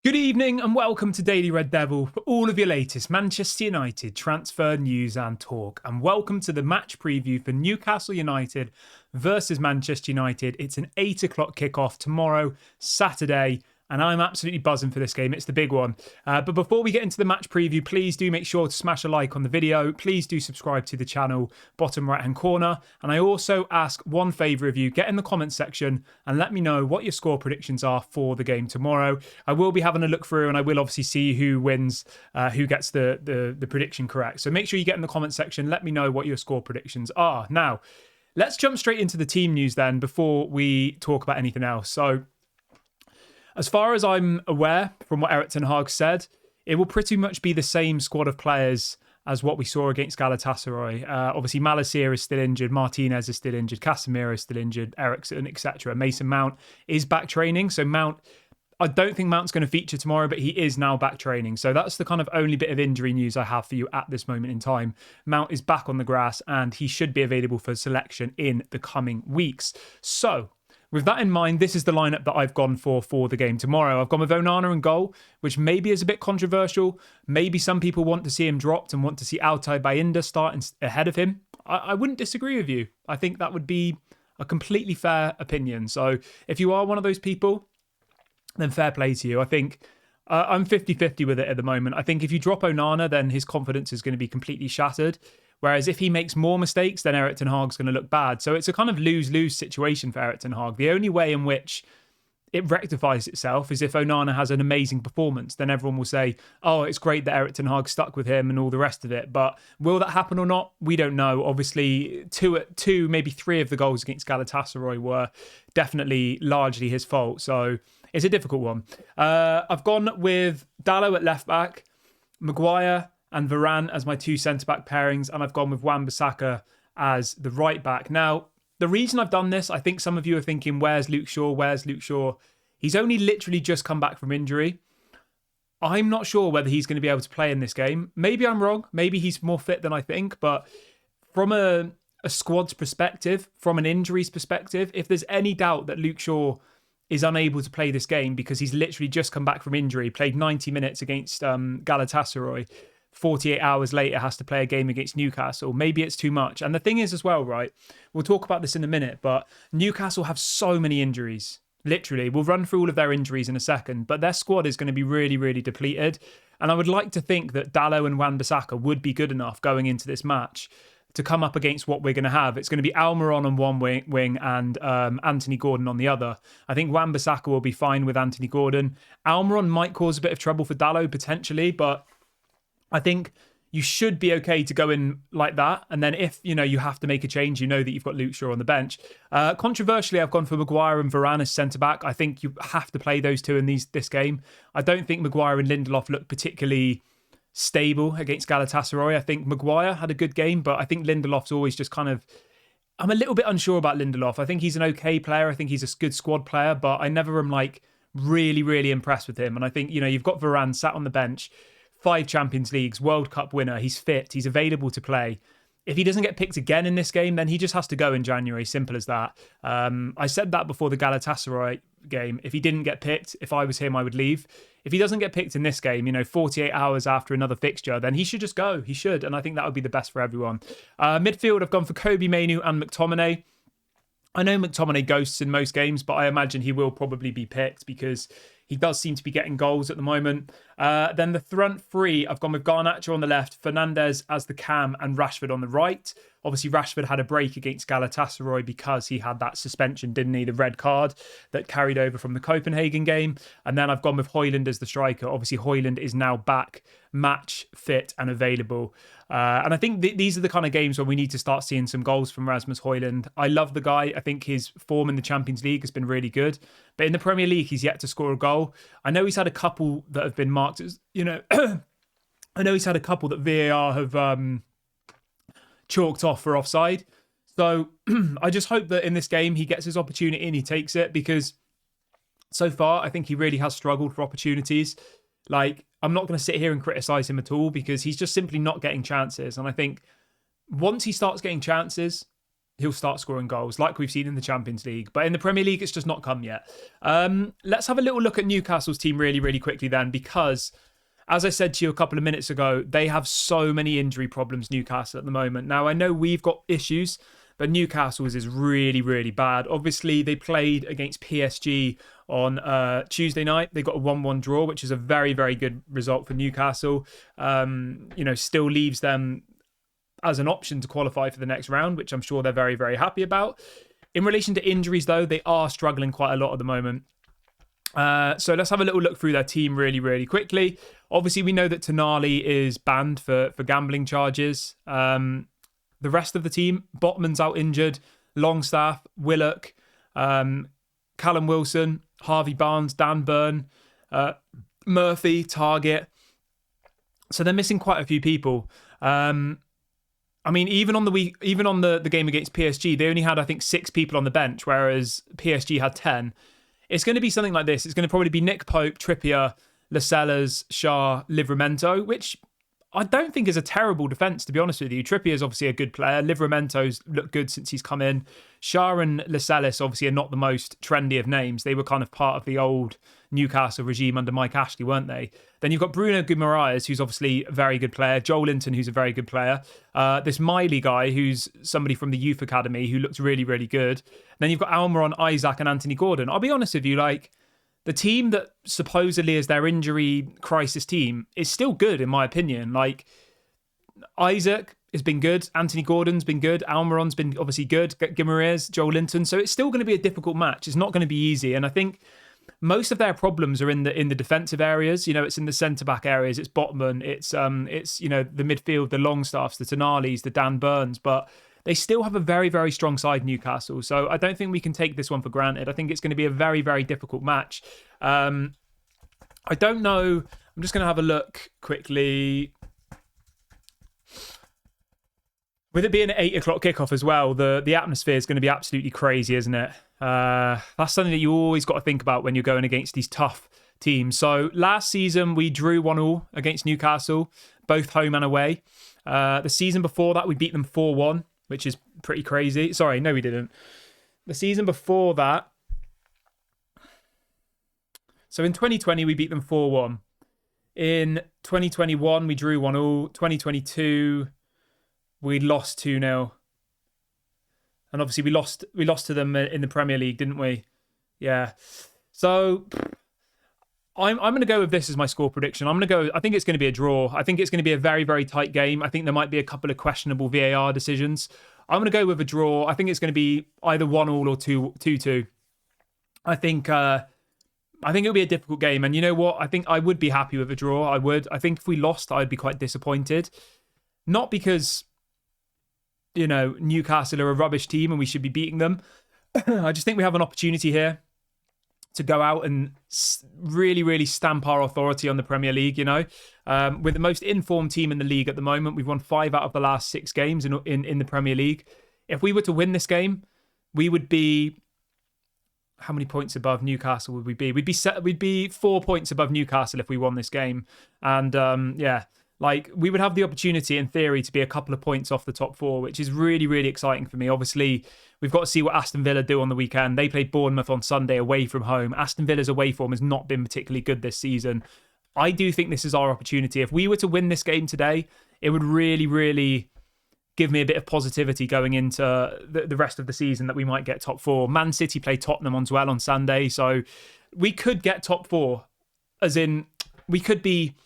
Good evening and welcome to Daily Red Devil for all of your latest Manchester United transfer news and talk. And welcome to the match preview for Newcastle United versus Manchester United. It's an 8 o'clock kickoff tomorrow, Saturday. And I'm absolutely buzzing for this game. It's the big one. But before we get into the match preview, please do make sure to smash a like on the video. Please do subscribe to the channel, bottom right-hand corner. And I also ask one favour of you. Get in the comments section and let me know what your score predictions are for the game tomorrow. I will be having a look through and I will obviously see who wins, who gets the prediction correct. So make sure you get in the comments section. Let me know what your score predictions are. Now, let's jump straight into the team news then before we talk about anything else. So, as far as I'm aware, from what Erik ten Hag said, it will pretty much be the same squad of players as what we saw against Galatasaray. Obviously, Malacia is still injured, Martinez is still injured, Casemiro is still injured, Eriksen, etc. Mason Mount is back training. So Mount, I don't think Mount's going to feature tomorrow, but he is now back training. So that's the kind of only bit of injury news I have for you at this moment in time. Mount is back on the grass and he should be available for selection in the coming weeks. So, with that in mind, this is the lineup that I've gone for the game tomorrow. I've gone with Onana in goal, which maybe is a bit controversial. Maybe some people want to see him dropped and want to see Altay Bayindir start ahead of him. I wouldn't disagree with you. I think that would be a completely fair opinion. So if you are one of those people, then fair play to you. I think I'm 50-50 with it at the moment. I think if you drop Onana, then his confidence is going to be completely shattered. Whereas if he makes more mistakes, then Erik ten Hag's going to look bad. So it's a kind of lose-lose situation for Erik ten Hag. The only way in which it rectifies itself is if Onana has an amazing performance. Then everyone will say, oh, it's great that Erik ten Hag stuck with him and all the rest of it. But will that happen or not? We don't know. Obviously, two, maybe three of the goals against Galatasaray were definitely largely his fault. So it's a difficult one. I've gone with Dalot at left-back, Maguire and Varane as my two centre-back pairings, and I've gone with Wan-Bissaka as the right-back. Now, the reason I've done this, I think some of you are thinking, where's Luke Shaw? Where's Luke Shaw? He's only literally just come back from injury. I'm not sure whether he's going to be able to play in this game. Maybe I'm wrong. Maybe he's more fit than I think, but from a squad's perspective, from an injuries perspective, if there's any doubt that Luke Shaw is unable to play this game because he's literally just come back from injury, played 90 minutes against Galatasaray, 48 hours later has to play a game against Newcastle. Maybe it's too much. And the thing is as well, right, we'll talk about this in a minute, but Newcastle have so many injuries. Literally, we'll run through all of their injuries in a second, but their squad is going to be really, really depleted. And I would like to think that Dalot and Wan-Bissaka would be good enough going into this match to come up against what we're going to have. It's going to be Almiron on one wing and Anthony Gordon on the other. I think Wan-Bissaka will be fine with Anthony Gordon. Almiron might cause a bit of trouble for Dalot potentially, but I think you should be okay to go in like that. And then if, you have to make a change, that you've got Luke Shaw on the bench. Controversially, I've gone for Maguire and Varane as centre-back. I think you have to play those two in this game. I don't think Maguire and Lindelof look particularly stable against Galatasaray. I think Maguire had a good game, but I think Lindelof's always just kind of... I'm a little bit unsure about Lindelof. I think he's an okay player. I think he's a good squad player, but I never am really, really impressed with him. And I think, you've got Varane sat on the bench, 5 Champions Leagues, World Cup winner. He's fit. He's available to play. If he doesn't get picked again in this game, then he just has to go in January. Simple as that. I said that before the Galatasaray game. If he didn't get picked, if I was him, I would leave. If he doesn't get picked in this game, 48 hours after another fixture, then he should just go. He should. And I think that would be the best for everyone. Midfield, I've gone for Kobe Mainoo and McTominay. I know McTominay ghosts in most games, but I imagine he will probably be picked because he does seem to be getting goals at the moment. Then the front three, I've gone with Garnacho on the left, Fernandes as the cam, and Rashford on the right. Obviously, Rashford had a break against Galatasaray because he had that suspension, didn't he? The red card that carried over from the Copenhagen game. And then I've gone with Højlund as the striker. Obviously, Højlund is now back, match fit and available. And I think these are the kind of games where we need to start seeing some goals from Rasmus Højlund. I love the guy. I think his form in the Champions League has been really good. But in the Premier League, he's yet to score a goal. I know he's had a couple that have been marked as, I know he's had a couple that VAR have chalked off for offside. So I just hope that in this game he gets his opportunity and he takes it, because so far I think he really has struggled for opportunities. I'm not going to sit here and criticise him at all because he's just simply not getting chances. And I think once he starts getting chances, he'll start scoring goals like we've seen in the Champions League. But in the Premier League, it's just not come yet. Let's have a little look at Newcastle's team really, really quickly then, because as I said to you a couple of minutes ago, they have so many injury problems, Newcastle, at the moment. Now, I know we've got issues, but Newcastle's is really, really bad. Obviously, they played against PSG on Tuesday night. They got a 1-1 draw, which is a very, very good result for Newcastle. Still leaves them as an option to qualify for the next round, which I'm sure they're very, very happy about. In relation to injuries, though, they are struggling quite a lot at the moment. So let's have a little look through their team really, really quickly. Obviously, we know that Tonali is banned for gambling charges. The rest of the team, Botman's out injured, Longstaff, Willock, Callum Wilson, Harvey Barnes, Dan Burn, Murphy, Target. So they're missing quite a few people. Even on the game against PSG, they only had, I think, 6 people on the bench, whereas PSG had 10. It's going to be something like this. It's going to probably be Nick Pope, Trippier, Lascelles, Shah, Livramento, which I don't think is a terrible defence, to be honest with you. Trippier is obviously a good player. Livramento's looked good since he's come in. Shah and Lascelles obviously are not the most trendy of names. They were kind of part of the old Newcastle regime under Mike Ashley, weren't they? Then you've got Bruno Guimaraes, who's obviously a very good player. Joel Linton, who's a very good player. This Miley guy, who's somebody from the youth academy, who looks really, really good. Then you've got Almiron, Isaac, and Anthony Gordon. I'll be honest with you, the team that supposedly is their injury crisis team is still good, in my opinion. Isaac has been good. Anthony Gordon's been good. Almiron's been obviously good. Guimaraes, Joel Linton. So it's still going to be a difficult match. It's not going to be easy. And I think most of their problems are in the defensive areas. It's in the centre-back areas. It's Botman. It's the midfield, the Longstaffs, the Tonalis, the Dan Burns. But they still have a very, very strong side, Newcastle. So I don't think we can take this one for granted. I think it's going to be a very, very difficult match. I don't know. I'm just going to have a look quickly. With it being an 8 o'clock kickoff as well, the atmosphere is going to be absolutely crazy, isn't it? That's something that you always got to think about when you're going against these tough teams. So last season, we drew 1-1 against Newcastle, both home and away. The season before that, we beat them 4-1. Which is pretty crazy. Sorry, no, we didn't. The season before that. So in 2020, we beat them 4-1. In 2021, we drew 1-1. 2022, we lost 2-0. And obviously, we lost to them in the Premier League, didn't we? Yeah. So I'm going to go with this as my score prediction. I think it's going to be a draw. I think it's going to be a very, very tight game. I think there might be a couple of questionable VAR decisions. I'm going to go with a draw. I think it's going to be either 1-1 or 2-2. I think it'll be a difficult game. And you know what? I think I would be happy with a draw. I would. I think if we lost, I'd be quite disappointed. Not because, Newcastle are a rubbish team and we should be beating them. I just think we have an opportunity here to go out and really, really stamp our authority on the Premier League, We're the most informed team in the league at the moment. We've won 5 out of the last 6 games in the Premier League. If we were to win this game, we would be... How many points above Newcastle would we be? We'd be 4 points above Newcastle if we won this game. And we would have the opportunity in theory to be a couple of points off the top 4, which is really, really exciting for me. Obviously, we've got to see what Aston Villa do on the weekend. They played Bournemouth on Sunday away from home. Aston Villa's away form has not been particularly good this season. I do think this is our opportunity. If we were to win this game today, it would really, really give me a bit of positivity going into the rest of the season that we might get top 4. Man City play Tottenham on Sunday, so we could get top 4. As in, we could be...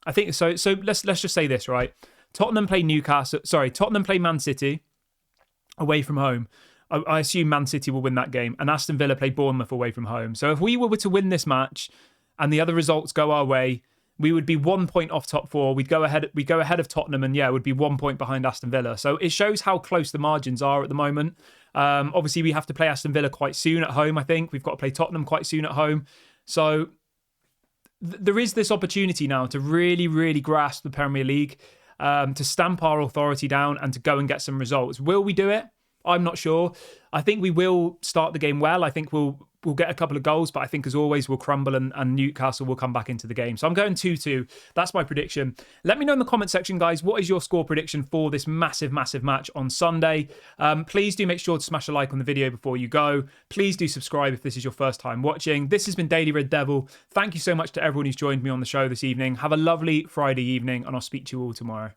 I think so. So let's just say this, right? Tottenham play Man City away from home. I assume Man City will win that game, and Aston Villa play Bournemouth away from home. So if we were to win this match and the other results go our way, we would be 1 point off top 4. We'd go ahead of Tottenham, and would be 1 point behind Aston Villa. So it shows how close the margins are at the moment. Obviously, we have to play Aston Villa quite soon at home. I think we've got to play Tottenham quite soon at home. So there is this opportunity now to really, really grasp the Premier League, to stamp our authority down and to go and get some results. Will we do it? I'm not sure. I think we will start the game well. I think we'll we'll get a couple of goals, but I think as always we'll crumble and Newcastle will come back into the game. So I'm going 2-2. That's my prediction. Let me know in the comment section, guys, what is your score prediction for this massive match on Sunday? Please do make sure to smash a like on the video before you go. Please do subscribe if this is your first time watching. This has been Daily Red Devil. Thank you so much to everyone who's joined me on the show this evening. Have a lovely Friday evening, and I'll speak to you all tomorrow.